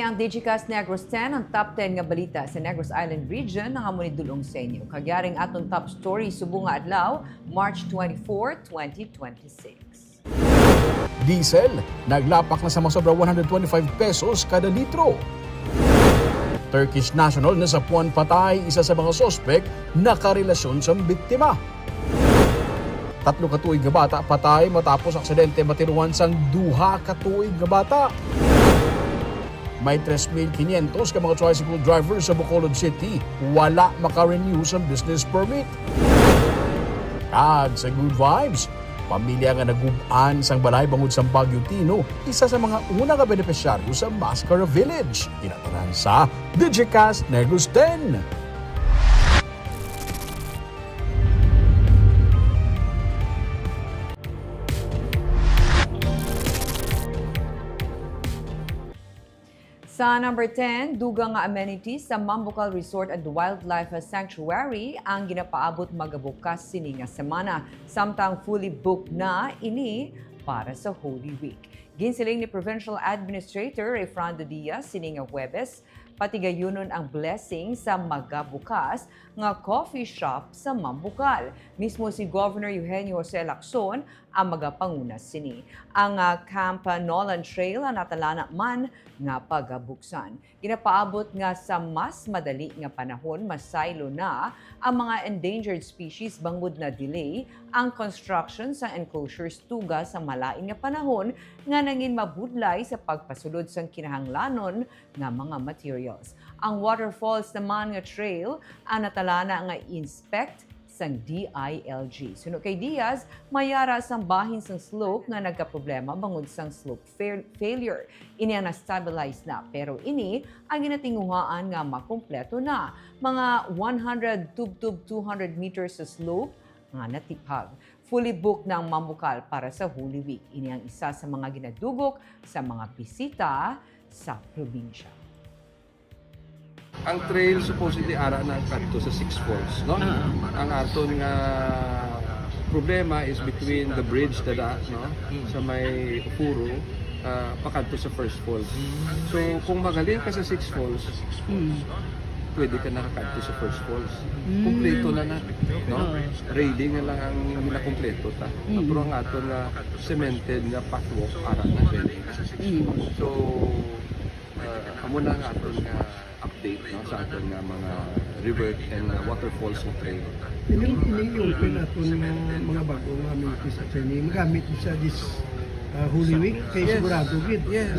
ang Digicast Negros 10 ang top 10 nga balita sa Negros Island region na hamon dulong sa inyo. Kagyaring atong top story subong nga adlaw, March 24, 2026. Diesel, naglapak na sa masobra 125 pesos kada litro. Turkish national na sa Puan patay, isa sa mga sospek nakarelasyon sa biktima. 3 katuig nga bata patay matapos aksidente matiruan sang 2 katuig nga bata. May 3,500 ka mga tricycle drivers sa Bacolod City wala makarenew sa business permit. At sa good vibes, pamilya nga nagubaan sang balay bangod sa Baguio Tino, isa sa mga unang benepisyaryo sa Mascara Village. Tinatanan sa Digicast Negros 10. Sa number 10, dugang nga amenities sa Mambucal Resort and Wildlife Sanctuary ang ginapaabot magabukas sini nga semana. Samtang fully booked na ini para sa Holy Week. Ginsiling ni Provincial Administrator Efrando Diaz sini nga Huwebes, patigayunon ang blessing sa magabukas nga coffee shop sa Mambucal. Mismo si Governor Eugenio Jose Lacson ang magapangunas sini. Ang Camp Nolan Trail ang natalana man nga pagabuksan. Ginapaabot nga sa mas madali nga panahon masaylo na ang mga endangered species bangod na delay ang construction sa enclosures tuga sa malain nga panahon nga nangin mabudlay sa pagpasulod sang kinahanglanon nga mga materials. Ang waterfalls naman nga trail ang natalana nga inspect sang DILG. Suno kay Diaz, mayara sang bahin sang slope nga nagkaproblema bangod sang slope failure. Ini ang na-stabilize na, pero ini ang ginatinguhaan nga makumpleto na. Mga 100 tub 200 meters sa slope nga natipag. Fully booked ng Mambucal para sa Holy Week. Ini ang isa sa mga ginadugok sa mga bisita sa probinsya. Ang trail supposedly ara na kadto sa Six Falls, no? Ang aton nga problema is between the bridge no? Sa may Puro pakadto sa First Falls. So kung magaling ka sa Six Falls, pwede ka nakakadto sa First Falls. Kumpleto na, no? Railing na lang ang minakumpleto ta. Pero ang aton nga cemented nga pathwalk ara na pwede. So amo na ang aton nga update, no, sa aton nga mga river and waterfalls na trail. Ini-open natin mga bagong amenities sa training. Magamit sa this Holy Week kay sigurado gid. Yes.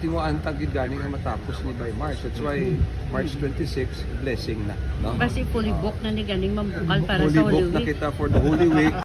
Tinawaan tagid gani nga matapos ni by March. That's why March 26 blessing na, no? Kasi fully booked na ni ganing Mambucal para Fully sa Holy booked na Week. kita for the Holy Week.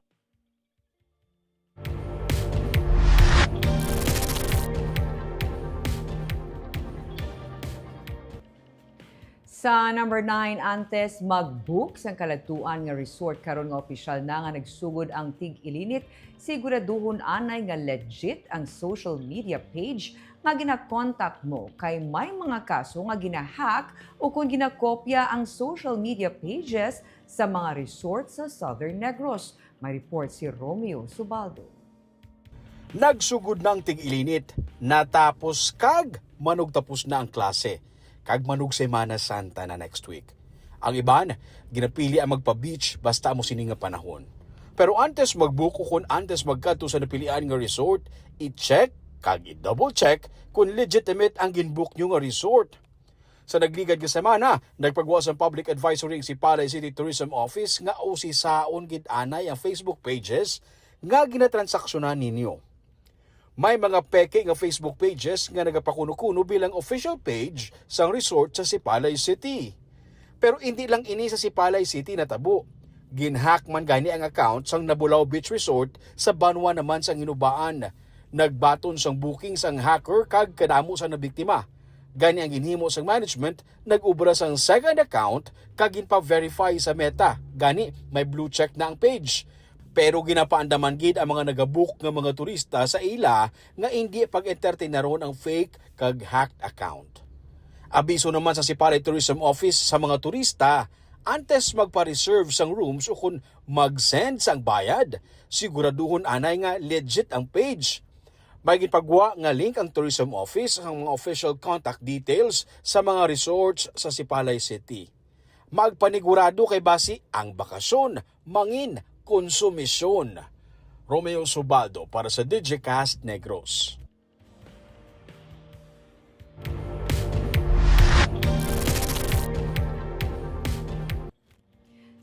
Sa number 9, antes mag-book sa kalagtuan nga resort karon nga opisyal na nga nagsugod ang tig-ilinit, siguraduhon anay nga legit ang social media page nga gina-contact mo kay may mga kaso nga ginahack o kung ginakopya ang social media pages sa mga resort sa Southern Negros. May report si Romeo Subaldo. Nagsugod ng tig-ilinit, natapos kag manugtapos na ang klase. Kag manug Semana Santa na next week. Ang iban, ginapili ang magpa-beach basta mo sini nga panahon. Pero antes magbuko kung antes magkadto sa napilian nga resort, i-check kag i-double check kung legitimate ang ginbook nyo nga resort. Sa nagligad nga semana, nagpagwas ang Public Advisory si Palay City Tourism Office nga usisaon gid anay ang Facebook pages nga ginatransaksyonan ninyo. May mga peke nga Facebook pages nga nagapakuno-kuno bilang official page sang resort sa Sipalay City. Pero hindi lang ini sa Sipalay City natabo. Ginhack man gani ang account sang Nabulaw Beach Resort sa Banwa naman sang Inubaan. Nagbaton sang booking sang hacker kag kadamo sa nabiktima. Gani ang ginhimo sang management, nag-ubra sang second account kag ginpa-verify sa Meta. Gani may blue check na ang page. Pero ginapaandaman gid ang mga nagabook nga mga turista sa ila nga hindi pag-entertain na ron ang fake kag hacked account. Abiso naman sa Sipalay Tourism Office sa mga turista, antes magpa-reserve sang rooms o kung mag-send sang bayad, siguraduhon anay nga legit ang page. May gipagwa nga link ang Tourism Office ang mga official contact details sa mga resorts sa Sipalay City. Magpanigurado kay basi ang bakasyon, mangin, konsumisyon. Romeo Subaldo para sa Digicast Negros.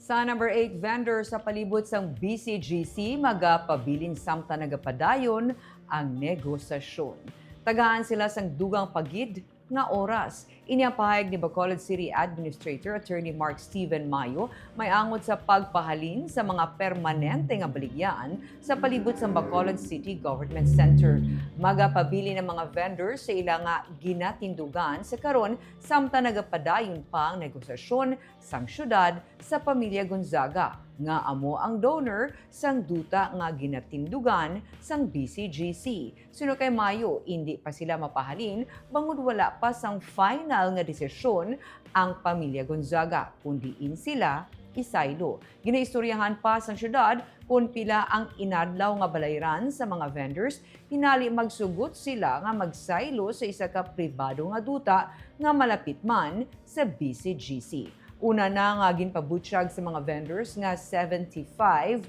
Sa number 8, vendor sa palibot sang BCGC magapabilin samta nagapadayon ang negosasyon. Tagaan sila sang dugang pagid nga oras. Iniapahayag ni Bacolod City Administrator Attorney Mark Steven Mayo may angot sa pagpahalin sa mga permanente nga baligyan sa palibot sa Bacolod City Government Center. Magapabili ng mga vendors sa ilang nga ginatindugan sa karon samta nagapadayon pa ang negosasyon sang syudad sa pamilya Gonzaga nga amo ang donor sang duta nga ginatindugan sang BCGC. Suno kay Mayo, hindi pa sila mapahalin bangod wala pa sang final nga desisyon ang pamilya Gonzaga, kundiin sila isaylo. Ginaistoryahan pa sang syudad kung pila ang inadlaw nga balayran sa mga vendors, hinali magsugot sila nga magsaylo sa isa ka pribado nga duta nga malapit man sa BCGC. Una na nga ginpabutyag sa mga vendors nga 75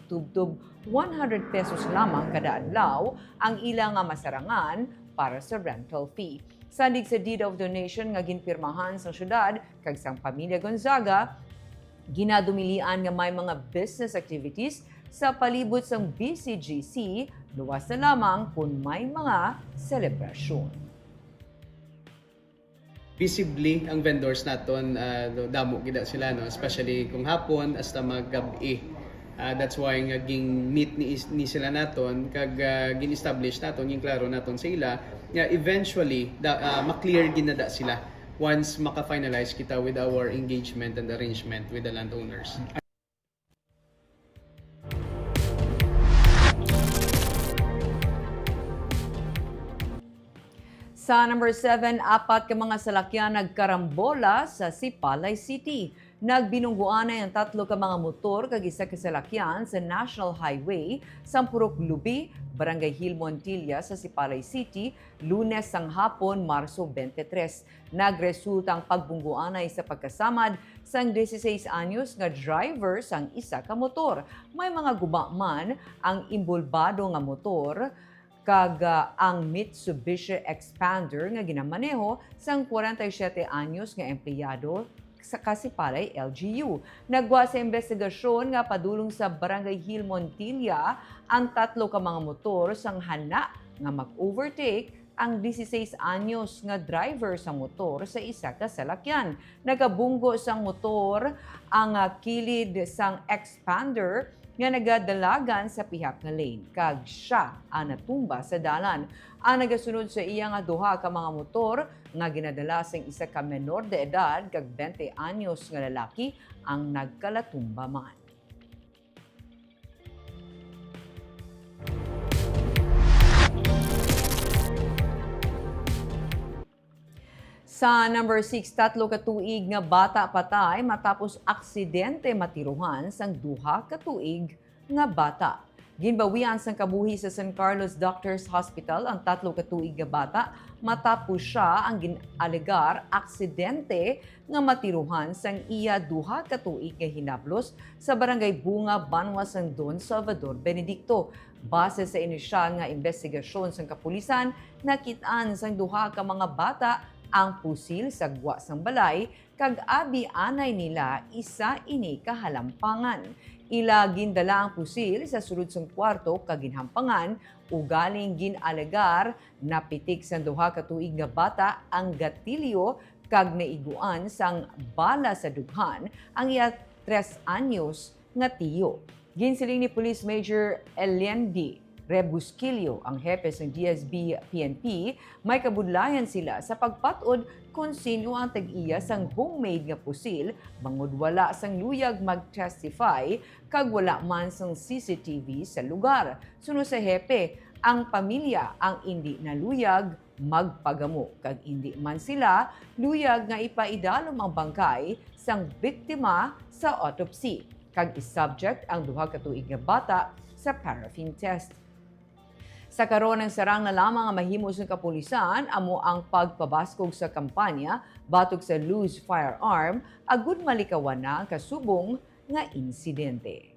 tubtub 100 pesos lamang kada adlaw ang ilang nga masarangan para sa rental fee. Sandig sa deed of donation nga ginpirmahan sa syudad kag sang pamilya Gonzaga, ginadumilian nga may mga business activities sa palibot sang BCGC, luwas na lamang kung may mga selebrasyon. Visibly ang vendors naton damo gid sila, no, especially kung hapon hasta maggabi. That's why nga ging meet ni sila naton kag gin-establish naton yung klaro naton sa ila nga eventually ma-clear ginada sila once maka-finalize kita with our engagement and arrangement with the landowners. Sa number 7, apat ka mga salakyan nagkarambola sa Sipalay City. Nagbinungguanay ang 3 ka mga motor kag isa ka salakyan sa National Highway sa Purok Lubi, Barangay Hill, Montilla sa Sipalay City, Lunes sang hapon, Marso 23. Nagresulta ang pagbungguanay sa pagkasamad sang 16 anyos nga driver sang isa ka motor. May mga gumaman ang imbulbado nga motor kag ang Mitsubishi Expander nga ginamaneho sang 47 anyos nga empleyado sa Kasipalay LGU. Nagwa sa investigasyon nga padulong sa Barangay Hill, Montilla ang 3 ka mga motor sang hana nga mag-overtake ang 16 anyos nga driver sa motor sa isa ka salakyan. Nagabunggo sang motor ang kilid sang Expander nga nagadalagan sa pihak nga lane kag siya ang natumba sa dalan. Ang nagasunod sa iya nga duha ka mga motor nga ginadala sang isa ka menor de edad kag 20 anyos nga lalaki ang nagkalatumba man. Sa number 6, 3 ka tuig nga bata patay matapos aksidente matiruhan sang duha ka tuig nga bata. Ginbawian sang kabuhi sa San Carlos Doctors Hospital ang 3 ka tuig nga bata matapos siya ang ginalegar aksidente nga matiruhan sang iya duha ka tuig nga hinaplos sa Barangay Bunga, Banwa sang Don Salvador Benedicto. Base sa inisyal nga investigasyon sang kapulisan, nakit-an sang duha ka mga bata ang pusil sa gwa sang balay kag abi anay nila isa ini kahalampangan. Ila gindala ang pusil sa sulod sang kwarto kag ginhampangan ugaling ginalegar napitik sang duha ka tuig nga bata ang gatilyo kag naiguan sang bala sa dughan ang iya 3 anyos nga tiyo. Ginsiling ni Police Major Elendi Rebusquillo, ang hepe ng DSB-PNP, may kabudlayan sila sa pagpatod kung sino ang tag-iya sang homemade nga pusil, bangod wala sang luyag mag-testify, kag wala man sang CCTV sa lugar. Suno sa hepe, ang pamilya ang hindi naluyag magpagamo, kag hindi man sila luyag nga ipaidalom ang bangkay sang biktima sa autopsy, kag is-subject ang duha ka tuig nga bata sa paraffin test. Sa karon ng sarang na lamang ang mahimos ng kapulisan amo ang pagpabaskog sa kampanya batok sa loose firearm agud malikawan na ang kasubong nga insidente.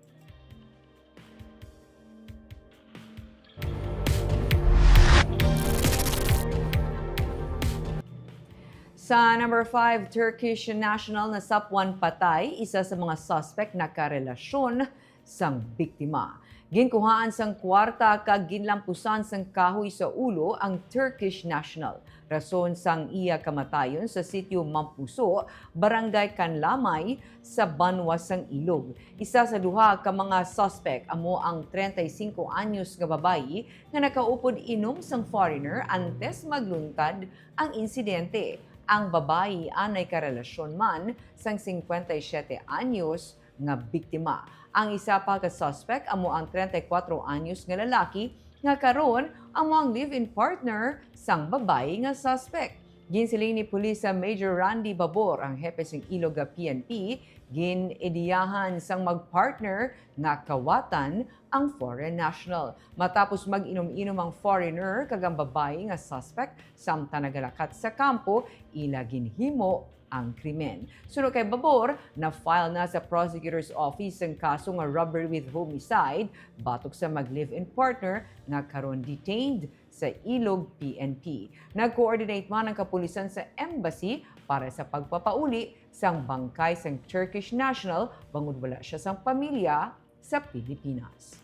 Sa number 5, Turkish national na sapwan patay, isa sa mga suspect na karelasyon sang biktima. Ginkuhaan sang kwarta kag ginlampusan sang kahoy sa ulo ang Turkish national. Rason sang iya kamatayon sa sitio Mampuso, Barangay Kanlamay sa Banwa sang Ilog. Isa sa duha ka mga suspect amo ang 35 anyos nga babayi nga nakaupod inom sang foreigner antes magluntad ang insidente. Ang babayi anay karelasyon man sang 57 anyos nga biktima. Ang isa pa ka suspect amo ang 34 anyos nga lalaki nga karon amo ang live-in partner sang babayi nga suspect. Ginsiling ni Pulis sa Major Randy Babor ang hepe sang Iloga PNP, gin-ediyahan sang magpartner nga kawatan ang foreign national. Matapos mag-inom-inom ang foreigner kag ang babayi nga suspect samtang nagalakat sa kampo, ila ginhimo ang krimen. Sunod kay Babor, na-file na sa prosecutor's office ang kaso nga robbery with homicide batok sa mag-live-in partner nga karon detained sa Ilog PNP. Nag-coordinate man ang kapulisan sa embassy para sa pagpapauli sang bangkay sang Turkish national bangod wala siya sang pamilya sa Pilipinas.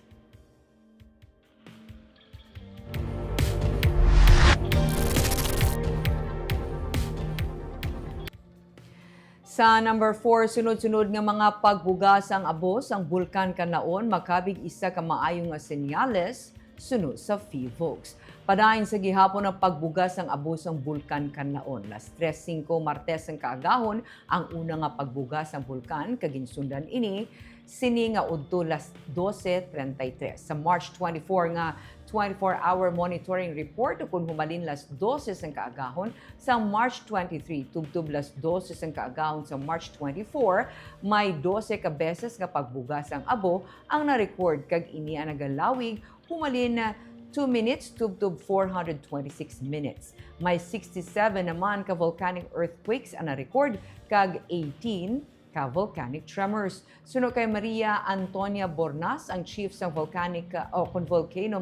Sa number 4, sunod-sunod nga mga pagbugas ang abos ang bulkan kanaon makabig isa ka maayo nga senyales sunod sa PHIVOLCS. Padayon sa gihapon ang pagbugas ang abos ang bulkan kanaon. Las 3:05 Martes ang kaagahon ang una nga pagbugas ang bulkan kaginsundan ini sini nga udto las 12:33 sa March 24 nga 24-hour monitoring report kung humalin las 12 ang kaagahon sa March 23 tubtub las 12 ang kaagahon sa March 24 may 12 ka beses nga pagbugas ang abo ang na-record kag ini ang nagalawig humalin na 2 minutes tubtub 426 minutes. May 67 naman ka volcanic earthquakes ang na-record kag 18 ka volcanic tremors. Sunod kay Maria Antonia Bornas, ang chief sa Volcano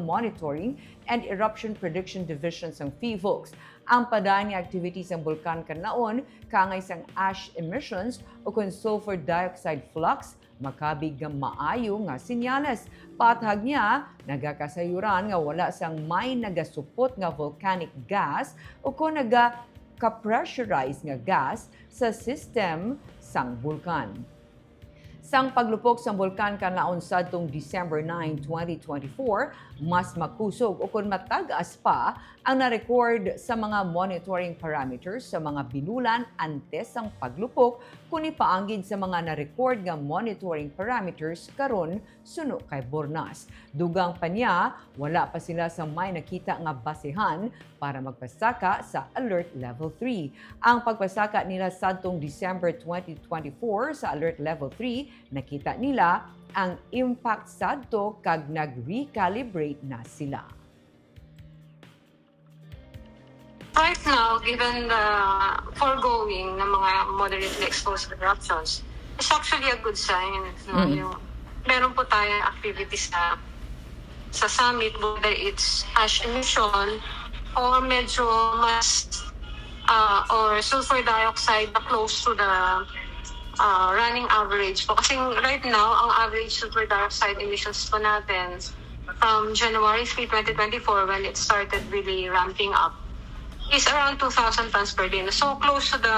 Monitoring and Eruption Prediction Division sa PHIVOLCS. Ang padani activities ng bulkan kanaon kangay sang ash emissions o kung sulfur dioxide flux makabig nga maayo nga sinyales. Patag niya, nagakasayuran nga wala sang may nagasupot nga volcanic gas o kung ka-pressurize nga gas sa system sang bulkan. Sang paglupok sang bulkan kanaon sadtong December 9, 2024, mas makusog o kung matagas pa ang na-record sa mga monitoring parameters sa mga binulan antes sang paglupok kung ipaanggid sa mga na-record nga monitoring parameters karon suno kay Bornas. Dugang pa niya, wala pa sila sa may nakita nga basehan para magpasaka sa Alert Level 3. Ang pagpasaka nila sadtong December 2024 sa Alert Level 3, nakita nila ang impact sadto kag nag-recalibrate na sila. Right now, given the foregoing ng mga moderately exposed eruptions, it's actually a good sign. No? Yung, meron po tayong activities sa summit, whether it's ash emission or medyo mas or sulfur dioxide na close to the running average po. Kasi right now, ang average sulfur dioxide emissions po natin from January 3, 2024 when it started really ramping up is around 2,000 tons per day. So close to the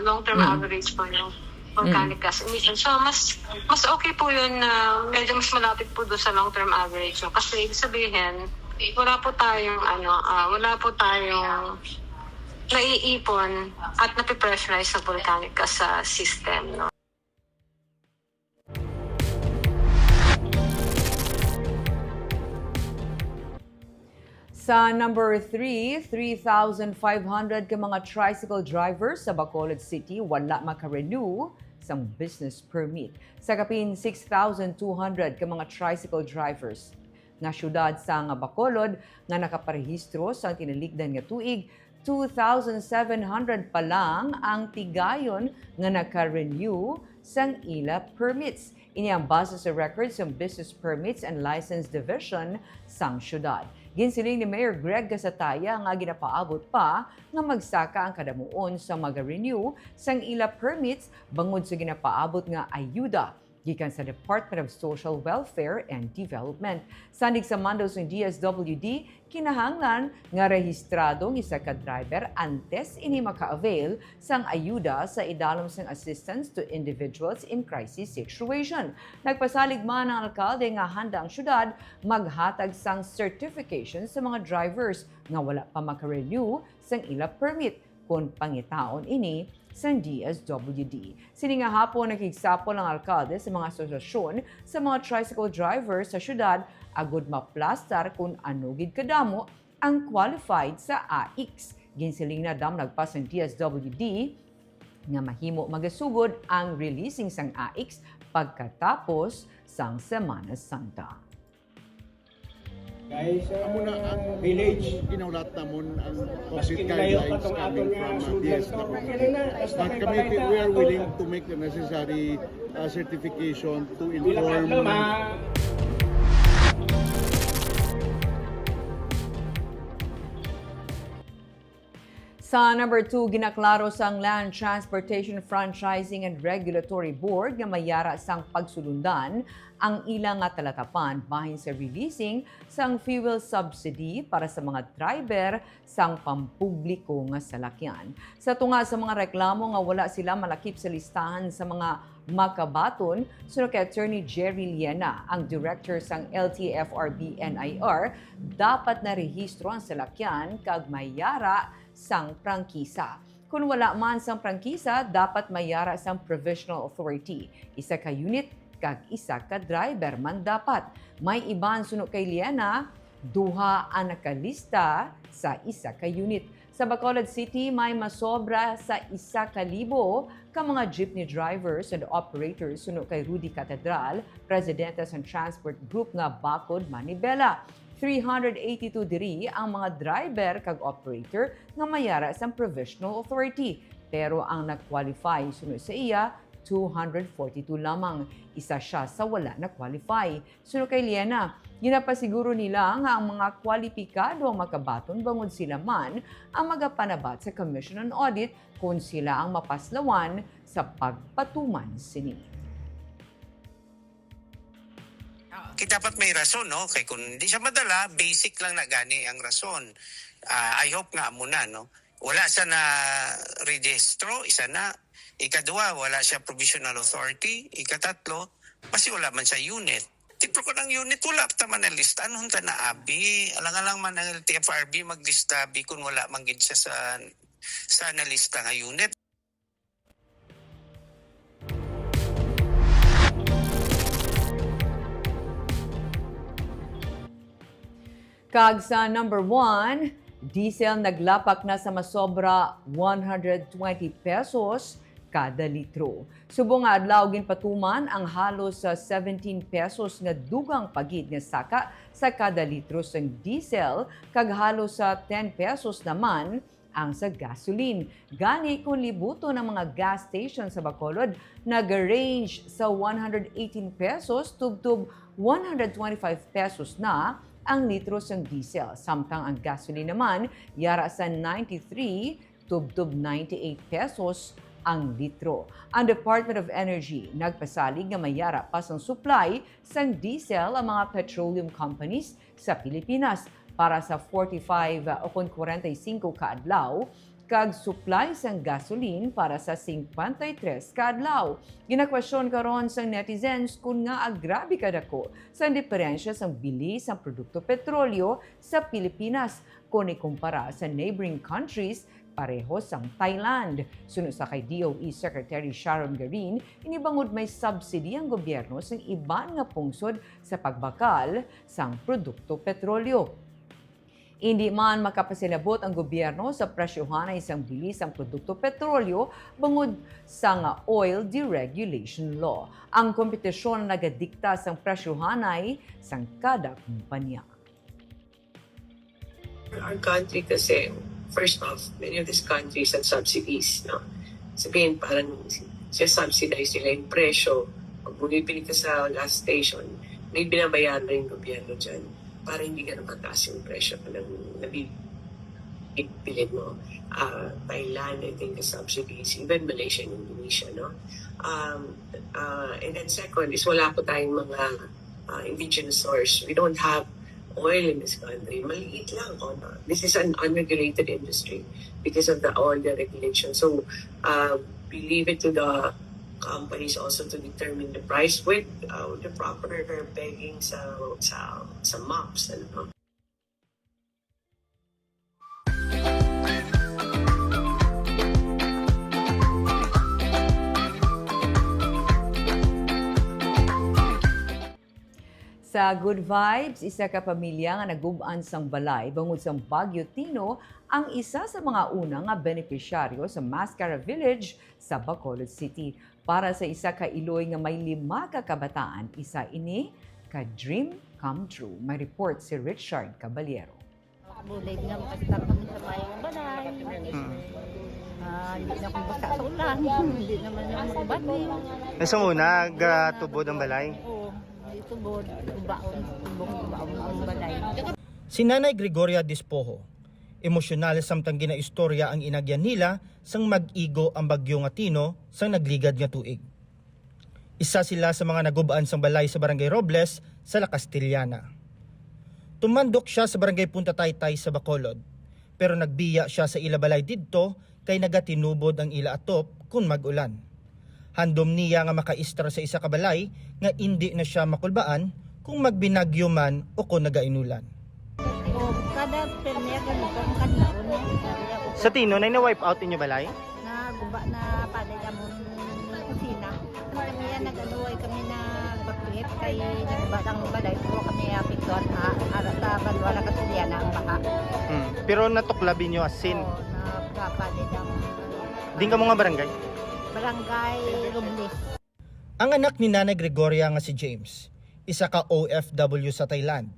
long-term average po yung volcanic gas emissions. So mas okay po yun na medyo mas malapit po doon sa long-term average. So, kasi ibig sabihin, wala po tayong naiipon at napipressurize sa volcanic gas system. No? Sa number 3, 3,500 ka mga tricycle drivers sa Bacolod City wala makarenew sa business permit. Sa kapin 6,200 ka mga tricycle drivers nga syudad sa nga Bacolod nga nakaparehistro sa tinalikdan nga tuig 2,700 pa lang ang tigayon nga naka-renew sang ila permits. Ini ang base sa records ng Business Permits and License Division sang syudad. Ginsiling ni Mayor Greg Gasataya nga ginapaabot pa nga magsaka ang kadamuon sa mag-renew sang ila permits bangod sa ginapaabot nga ayuda gikan sa Department of Social Welfare and Development. Sandig sa mandos ng DSWD, kinahanglan nga rehistradong isa ka driver antes ini maka-avail sang ayuda sa idalom sang assistance to individuals in crisis situation. Nagpasalig man ang alkalde nga handa ang syudad maghatag sang certification sa mga drivers nga wala pa maka-renew sang ila permit kung pangitaon ini sa DSWD. Sini nga hapon nakigsapol ang alkalde sa mga asosasyon sa mga tricycle drivers sa syudad agud maplastar kung ano gid kadamo ang qualified sa AIX. Ginsiling na nagpas ang DSWD nga mahimo magasugod ang releasing sang AIX pagkatapos sang Semana Santa. Guys, Muna ang village, inaulat namon ang Maski COVID nilayo guidelines pa tong coming aton nga from sudan. DSWD. But kami, we are willing to make the necessary certification to inform Sa number 2, ginaklaro sang Land Transportation Franchising and Regulatory Board nga mayara sang pagsulundan ang ilang nga talatapan bahin sa releasing sang fuel subsidy para sa mga driver sang pampubliko nga salakyan. Sa tunga sa mga reklamo nga wala sila malakip sa listahan sa mga makabaton, sunod kay Attorney Jerry Liena, ang director sang LTFRB-NIR, dapat na rehistro ang salakyan kag mayara sang prangkisa. Kung wala man sang prangkisa, dapat mayara sang provisional authority. Isa ka unit kag isa ka driver man dapat. May iban sunod kay Liena, duha ang nakalista sa isa ka unit. Sa Bacolod City, may masobra sa 1,000 ka mga jeepney drivers and operators sunod kay Rudy Catedral, presidente sa Transport Group nga Bacod, Manibela. 382 diri ang mga driver kag operator nga mayara sa provisional authority. Pero ang nag-qualify sunod sa iya, 242 lamang. Isa siya sa wala na qualify. Sunod kay Liena, ginapasiguro nila nga ang mga kwalipikado ang makabaton bangod sila man ang magapanabat sa Commission on Audit kung sila ang mapaslawan sa pagpatuman sini. Dapat may rason, no? Kaya kung hindi siya madala, basic lang na gani ang rason. I hope nga muna, no? Wala siya na registro, isa na. Ikadua, wala siya provisional authority. Ikatatlo, kasi wala man siya unit. Tipro ko ng unit, wala pa man ang lista. Anong ta na abi? Alang-alang man ang LTFRB maglista abi kung wala man gid siya sa nalista nga unit. Kag sa number 1, diesel naglapak na sa masobra 120 pesos kada litro. Subong nga adlaw ginpatuman ang halos sa 17 pesos nga dugang pagid nga saka sa kada litro sang diesel kag halos sa 10 pesos naman ang sa gasoline. Gani kung libuto ng mga gas station sa Bacolod nag-range sa 118 pesos tubtub 125 pesos na ang litro sang diesel. Samtang ang gasoline naman, yara sa 93 tubtub 98 pesos ang litro. Ang Department of Energy nagpasalig nga mayara pa sang supply sang diesel ang mga petroleum companies sa Pilipinas para sa 45 o 45 kaadlaw kag supply sang gasoline para sa 53 kaadlaw. Ginakwestiyon karon sang netizens kung nga agrabi kadako sa diferensya sang bilis sang produkto petrolyo sa Pilipinas kung ikumpara sa neighboring countries pareho sang Thailand. Sunod sa kay DOE Secretary Sharon Garin, inibangod may subsidy ang gobyerno sa iban nga pungsod sa pagbakal sang produkto petrolyo. Hindi man makapasilabot ang gobyerno sa presyohan ng isang bilis ang produkto petrolyo bungod sa nga oil deregulation law. Ang kompetisyon na nagadikta sa presyohan ay sang kada kumpanya. Our country kasi, first off, many of these countries have subsidies, no? Sabihin, parang siya-subsidize nila yung presyo. Pag bumibili ka sa gas station, may binabayaran na yung gobyerno dyan para hindi ka napataas yung presyo ng nabibili mo. Thailand, I think, the subsidies, even Malaysia and Indonesia, no? And then second is wala po tayong mga indigenous source. We don't have oil in this country. Maliit lang. This is an unregulated industry because of the oil deregulation. So, we leave it to the companies also to determine the price with the proper pegging sa maps. Ano? Sa Good Vibes, isa ka pamilya nga nagub-an sang balay bangod sang Baguio Tino ang isa sa mga unang nga benepisyaryo sa Mascara Village sa Bacolod City. Para sa isa ka Iloy nga may 5 ka kabataan, isa ini ka dream come true. May report si Richard Caballero. Bulay nga makastar kami sa mayang balay. Hindi na akong basa sa ulan. Hindi naman yung bati. Nasa muna, nagtubod ang balay? Oo, tubod, baon ang balay. Si Nanay Gregoria Dispoho, emosyonal samtang ginaistorya ang inagyan nila sang mag-igo ang bagyo nga Tino sang nagligad nga tuig. Isa sila sa mga nagubaan sang balay sa Barangay Robles sa La Castellana. Tumandok siya sa Barangay Punta Taytay sa Bacolod, pero nagbiya siya sa ila balay didto kay nagatinubod ang ila atop kung mag-ulan. Handom niya nga makaistra sa isa ka balay nga hindi na siya makulbaan kung magbinagyo man o kung nagainulan. Kada premier ganito ang kanlaon Sa Tino, na-wipe out inyo balay? na guba na paday amon kusina. Kami yan nag-anuay kami na baklip kay nagba ng balay. Puro kami apikton ara sa Banwa La Castellana ang baka. Pero natuklabin nyo asin. Oo, na paday ng Din ka mga barangay? Barangay Robles. Ang anak ni Nanay Gregoria nga si James, isa ka OFW sa Thailand.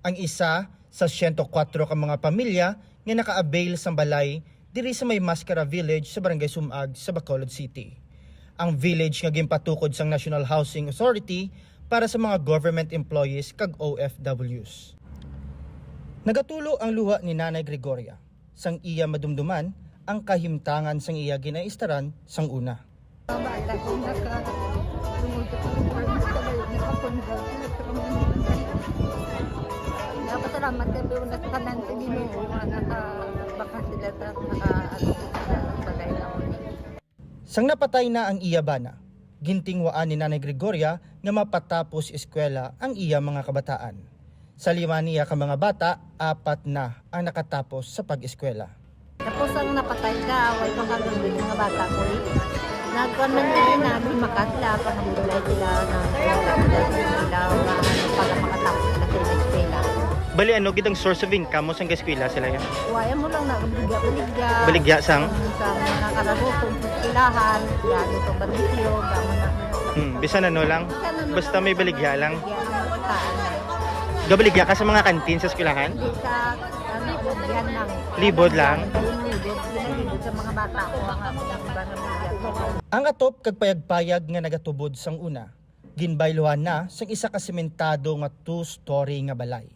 Ang isa sa 104 ka mga pamilya nga naka-avail sa balay diri sa may Mascara Village sa Barangay Sumag sa Bacolod City. Ang village nga ginpatukod sang National Housing Authority para sa mga government employees kag OFWs. Nagatulo ang luha ni Nanay Gregoria sang iya madumduman ang kahimtangan sang iya ginaistaran sang una. Bata kung naka-tungod sa mas kabayo, nakapunod. Napasalamat ka doon na kanan sa Ginoo na nakabaka sila sa balay na uli. Sang napatay na ang iya bana, gintingwaan ni Nanay Gregoria nga mapatapos eskwela ang iya mga kabataan. Sa 5 niya ka mga bata, 4 na ang nakatapos sa pag-eskwela. Tapos ang napatay ka, away pang kagawin mga bata ko rin. Nagkaman din namin makatla, panabulay sila ng sila para makatapos sila sa eskwela. Bali ano gidang source of income mo sang eskwela sila yan? Waya mo lang na baligya. Baligya sang? Sa mga karagutong eskwelahan, lalo itong barbisyo, gamo na. Bisan ano lang? Basta may baligya lang. Bataan na. Gabaligya ka sa mga kantin sa eskwelahan? Hindi sa libod yan lang. Libod lang? Libod sa mga bata ko, mga baligya. Ang atop kag payag-payag nga nagatubod sang una, ginbayluhan na sang isa ka sementado nga 2-story nga balay.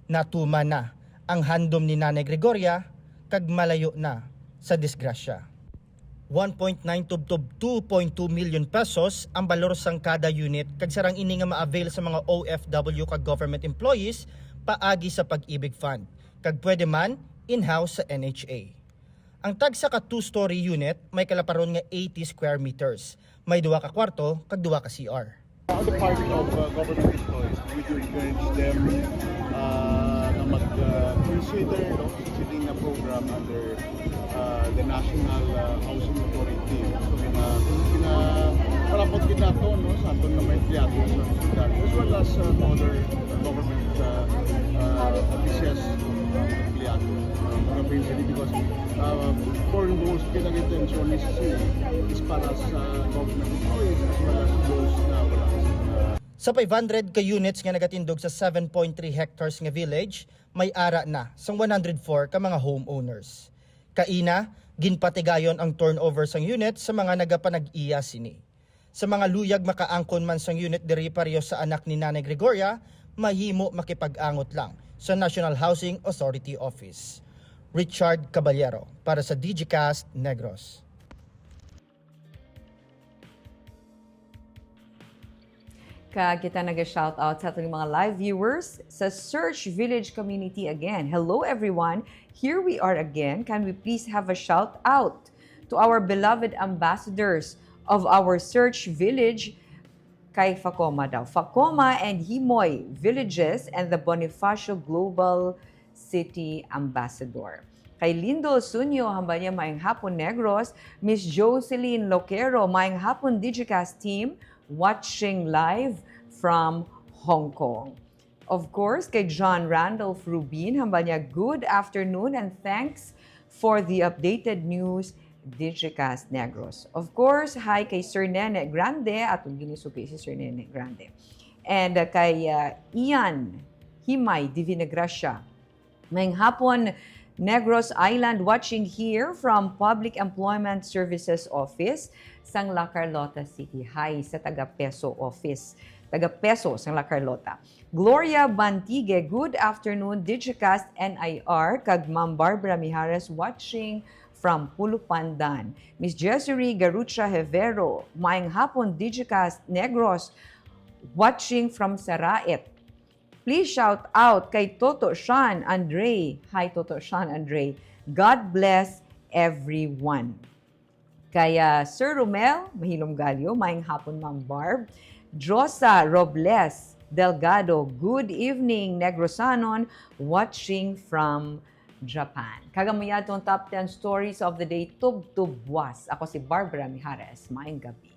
Natuma na ang handom ni Nanay Gregoria kag malayo na sa disgrasya. 1.9 tubtob 2.2 million pesos ang balor sang kada unit kag sarang ini nga ma-avail sa mga OFW kag government employees paagi sa Pag-ibig Fund kag pwede man in-house sa NHA. Ang tagsa ka 2-story unit may kalaparon nga 80 square meters. May 2 ka kwarto kag 2 ka CR. On the part of government employees, would you encourage them na mag-consider sitting na program under the National Housing Authority? So, parapot kita to, no, aton na may empleyado sa ospital, as well as other government officials, empleyado. Mga basically because foremost pinag-intention is para sa government employees as well as those na wala Sa 500 ka units nga nagatindog sa 7.3 hectares nga village, may ara na sang 104 ka mga homeowners. Kaina, ginpatigayon ang turnover sang unit sa mga nagapanag-iya sini. Sa mga luyag makaangkon man sang unit diri pareho sa anak ni Nanay Gregoria, mahimo makipag-angot lang sa National Housing Authority Office. Richard Caballero para sa Digicast Negros. Kita nag-shoutout sa ating mga live viewers sa Search Village community again. Hello everyone, here we are again. Can we please have a shout out to our beloved ambassadors of our Search Village kay Facoma daw. Facoma and Himoy Villages and the Bonifacio Global City Ambassador. Kay Lindo Sunyo, hamba niya maayong hapon Negros. Miss Jocelyn Loquero, maayong hapon Digicast team, watching live from Hong Kong. Of course, kay John Randolph Rubin, hamba niya, good afternoon and thanks for the updated news, Digicast Negros. Of course, hi kay Sir Nene Grande, at ginisukay si Sir Nene Grande. And kay Ian Himay Divinagracia. Ngayong hapon, Negros Island, watching here from Public Employment Services Office sang La Carlota City. Hi sa taga-Peso Office. Taga-Peso sang La Carlota. Gloria Bantigue, good afternoon. Digicast NIR, kag Ma'am Barbara Mijares watching from Pulupandan. Miss Jessery Garucha Hevero, maayong hapon Digicast Negros, watching from Saraet. Please shout out kay Toto Sean Andre. Hi Toto Sean Andre. God bless everyone. Kaya Sir Romel Mahilom Galyo, maayong hapon Ma'am Barb. Josa Robles Delgado, good evening Negrosanon, watching from Japan. Kagamayatong top 10 stories of the day, tubtubwas. Ako si Barbara Mijares, maayong gabi.